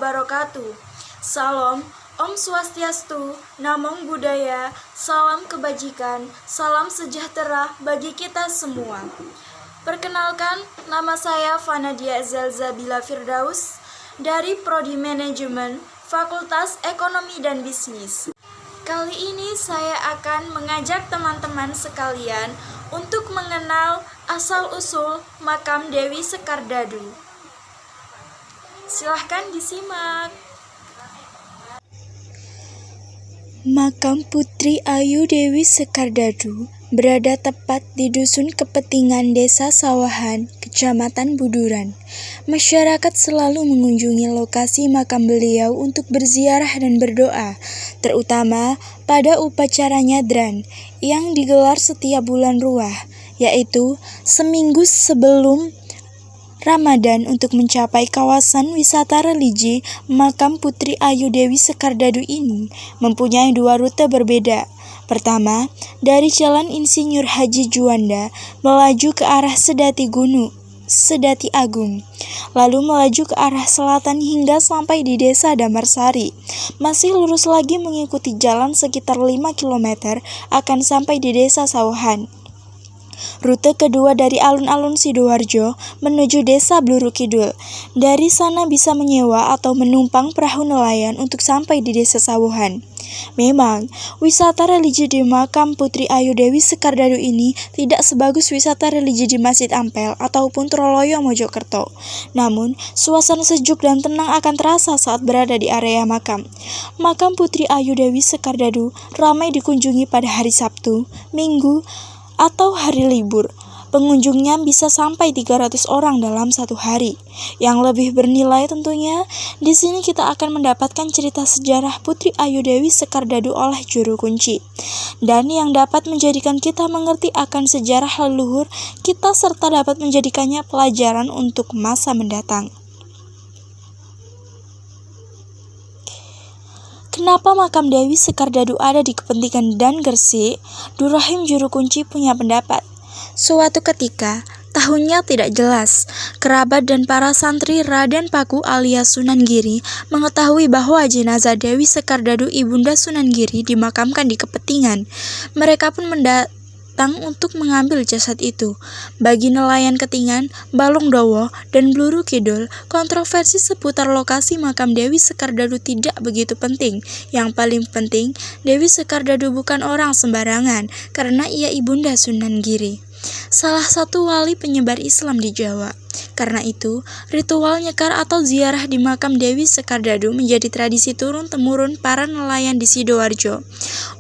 wabarakatuh. Salam, Om Swastiastu, Namo Buddhaya, salam kebajikan, salam sejahtera bagi kita semua. Perkenalkan, nama saya Fanadia Zalzabila Firdaus dari Prodi Manajemen, Fakultas Ekonomi dan Bisnis. Kali ini saya akan mengajak teman-teman sekalian untuk mengenal asal-usul makam Dewi Sekardadu. Silahkan disimak. Makam Putri Ayu Dewi Sekardadu berada tepat di Dusun Kepetingan, Desa Sawahan, Kecamatan Buduran. Masyarakat selalu mengunjungi lokasi makam beliau untuk berziarah dan berdoa, terutama pada upacara nyadran yang digelar setiap bulan Ruah, yaitu seminggu sebelum Ramadan. Untuk mencapai kawasan wisata religi, makam Putri Ayu Dewi Sekardadu ini mempunyai dua rute berbeda. Pertama, dari Jalan Insinyur Haji Juanda melaju ke arah Sedati Agung, lalu melaju ke arah selatan hingga sampai di Desa Damarsari. Masih lurus lagi mengikuti jalan sekitar 5 km akan sampai di Desa Sawahan. Rute kedua dari alun-alun Sidoarjo menuju Desa Bluru Kidul. Dari sana bisa menyewa atau menumpang perahu nelayan untuk sampai di Desa Sawahan. Memang, wisata religi di makam Putri Ayu Dewi Sekardadu ini tidak sebagus wisata religi di Masjid Ampel ataupun Troloyo Mojokerto. Namun, suasana sejuk dan tenang akan terasa saat berada di area makam. Makam Putri Ayu Dewi Sekardadu ramai dikunjungi pada hari Sabtu, Minggu, atau hari libur. Pengunjungnya bisa sampai 300 orang dalam satu hari. Yang lebih bernilai tentunya, di sini kita akan mendapatkan cerita sejarah Putri Ayu Dewi Sekardadu oleh juru kunci. Dan yang dapat menjadikan kita mengerti akan sejarah leluhur kita serta dapat menjadikannya pelajaran untuk masa mendatang. Kenapa makam Dewi Sekardadu ada di Kepentingan dan Gresik? Durrahim juru kunci punya pendapat. Suatu ketika, tahunnya tidak jelas, kerabat dan para santri Raden Paku alias Sunan Giri mengetahui bahwa jenazah Dewi Sekardadu Ibunda Sunan Giri dimakamkan di Kepentingan. Mereka pun datang untuk mengambil jasad itu. Bagi nelayan Ketingan, Balongdowo, dan Bluru Kidul, kontroversi seputar lokasi makam Dewi Sekardadu tidak begitu penting. Yang paling penting, Dewi Sekardadu bukan orang sembarangan karena ia ibunda Sunan Giri, salah satu wali penyebar Islam di Jawa. Karena itu, ritual nyekar atau ziarah di makam Dewi Sekardadu menjadi tradisi turun-temurun para nelayan di Sidoarjo.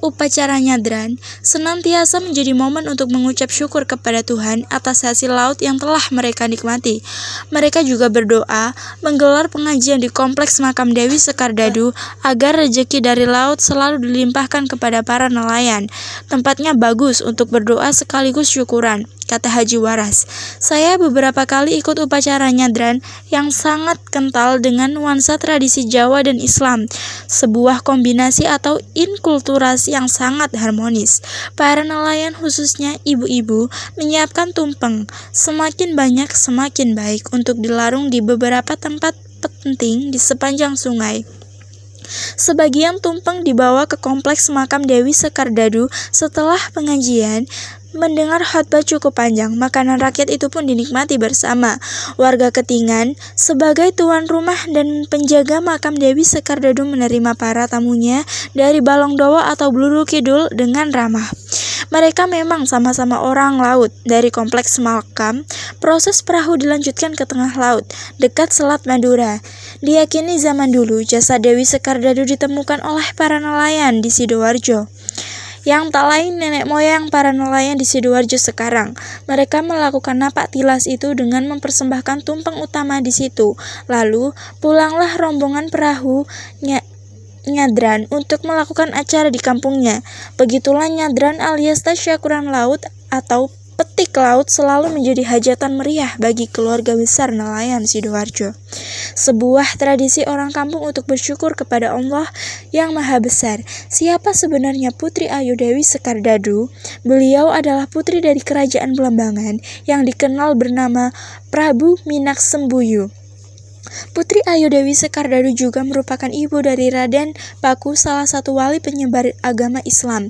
Upacara nyadran senantiasa menjadi momen untuk mengucap syukur kepada Tuhan atas hasil laut yang telah mereka nikmati. Mereka juga berdoa, menggelar pengajian di kompleks makam Dewi Sekardadu agar rezeki dari laut selalu dilimpahkan kepada para nelayan. Tempatnya bagus untuk berdoa sekaligus syukuran, kata Haji Waras. Saya beberapa kali ikut upacara nyadran yang sangat kental dengan nuansa tradisi Jawa dan Islam, sebuah kombinasi atau inkulturasi yang sangat harmonis. Para nelayan khususnya ibu-ibu menyiapkan tumpeng, semakin banyak semakin baik, untuk dilarung di beberapa tempat penting di sepanjang sungai. Sebagian tumpeng dibawa ke kompleks makam Dewi Sekardadu. Setelah pengajian, mendengar khotbah cukup panjang, makanan rakyat itu pun dinikmati bersama. Warga Ketingan sebagai tuan rumah dan penjaga makam Dewi Sekardadu menerima para tamunya dari Balongdowo atau Bluru Kidul dengan ramah. Mereka memang sama-sama orang laut. Dari kompleks makam, proses perahu dilanjutkan ke tengah laut, dekat Selat Madura. Diyakini zaman dulu jasad Dewi Sekardadu ditemukan oleh para nelayan di Sidoarjo, yang tak lain nenek moyang para nelayan di Sidoarjo sekarang. Mereka melakukan napak tilas itu dengan mempersembahkan tumpeng utama di situ. Lalu pulanglah rombongan perahu nyadran untuk melakukan acara di kampungnya. Begitulah nyadran alias tasyakuran laut atau petik laut selalu menjadi hajatan meriah bagi keluarga besar nelayan Sidoarjo. Sebuah tradisi orang kampung untuk bersyukur kepada Allah yang Maha Besar. Siapa sebenarnya Putri Ayu Dewi Sekardadu? Beliau adalah putri dari Kerajaan Belambangan yang dikenal bernama Prabu Minaksembuyu. Putri Ayu Dewi Sekardadu juga merupakan ibu dari Raden Paku, salah satu wali penyebar agama Islam,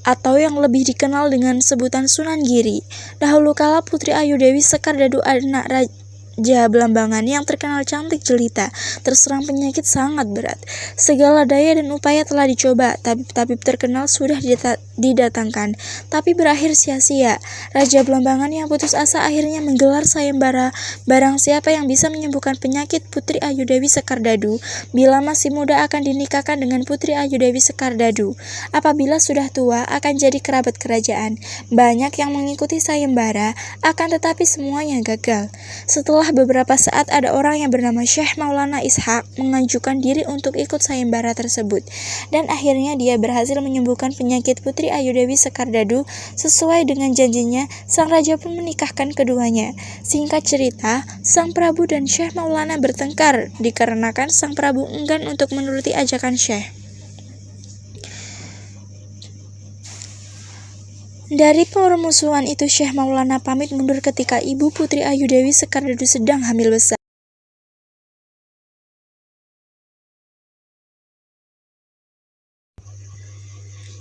atau yang lebih dikenal dengan sebutan Sunan Giri. Dahulu kala Putri Ayu Dewi Sekardadu, anak Raja Blambangan yang terkenal cantik jelita, terserang penyakit sangat berat. Segala daya dan upaya telah dicoba, tabib-tabib terkenal sudah didatangkan, tapi berakhir sia-sia. Raja Blambangan yang putus asa akhirnya menggelar sayembara. Barang siapa yang bisa menyembuhkan penyakit Putri Ayu Dewi Sekardadu, bila masih muda akan dinikahkan dengan Putri Ayu Dewi Sekardadu. Apabila sudah tua akan jadi kerabat kerajaan. Banyak yang mengikuti sayembara, akan tetapi semuanya gagal. Setelah beberapa saat ada orang yang bernama Syekh Maulana Ishak mengajukan diri untuk ikut sayembara tersebut, dan akhirnya dia berhasil menyembuhkan penyakit Putri Ayu Dewi Sekardadu. Sesuai dengan janjinya, sang raja pun menikahkan keduanya. Singkat cerita, sang Prabu dan Syekh Maulana bertengkar dikarenakan sang Prabu enggan untuk menuruti ajakan Syekh. Dari permusuhan itu, Syekh Maulana pamit mundur ketika ibu Putri Ayu Dewi Sekardadu sedang hamil besar.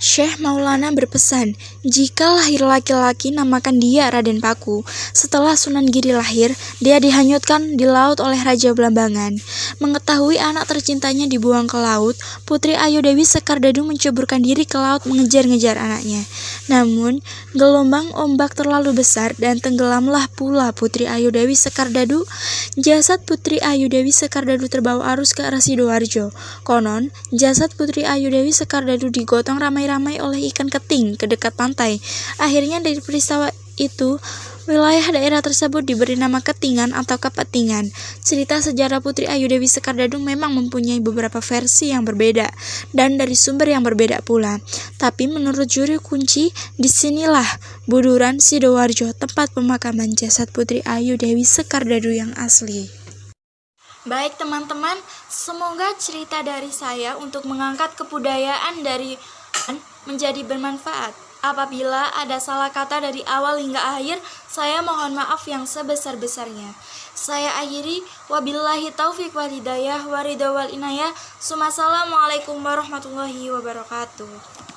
Syekh Maulana berpesan, jika lahir laki-laki namakan dia Raden Paku. Setelah Sunan Giri lahir, dia dihanyutkan di laut oleh Raja Blambangan. Mengetahui anak tercintanya dibuang ke laut, Putri Ayu Dewi Sekardadu menceburkan diri ke laut mengejar-ngejar anaknya. Namun, gelombang ombak terlalu besar dan tenggelamlah pula Putri Ayu Dewi Sekardadu. Jasad Putri Ayu Dewi Sekardadu terbawa arus ke arah Sidoarjo. Konon, jasad Putri Ayu Dewi Sekardadu digotong ramai-ramai oleh ikan keting ke dekat pantai. Akhirnya dari peristiwa itu, wilayah daerah tersebut diberi nama Ketingan atau Kepetingan. Cerita sejarah Putri Ayu Dewi Sekardadu memang mempunyai beberapa versi yang berbeda dan dari sumber yang berbeda pula. Tapi menurut juru kunci, disinilah Buduran Sidoarjo, tempat pemakaman jasad Putri Ayu Dewi Sekardadu yang asli. Baik teman-teman, semoga cerita dari saya untuk mengangkat kebudayaan dari menjadi bermanfaat. Apabila ada salah kata dari awal hingga akhir, saya mohon maaf yang sebesar-besarnya. Saya akhiri, wabillahi taufiq wal hidayah, waridha wal inayah. Assalamualaikum warahmatullahi wabarakatuh.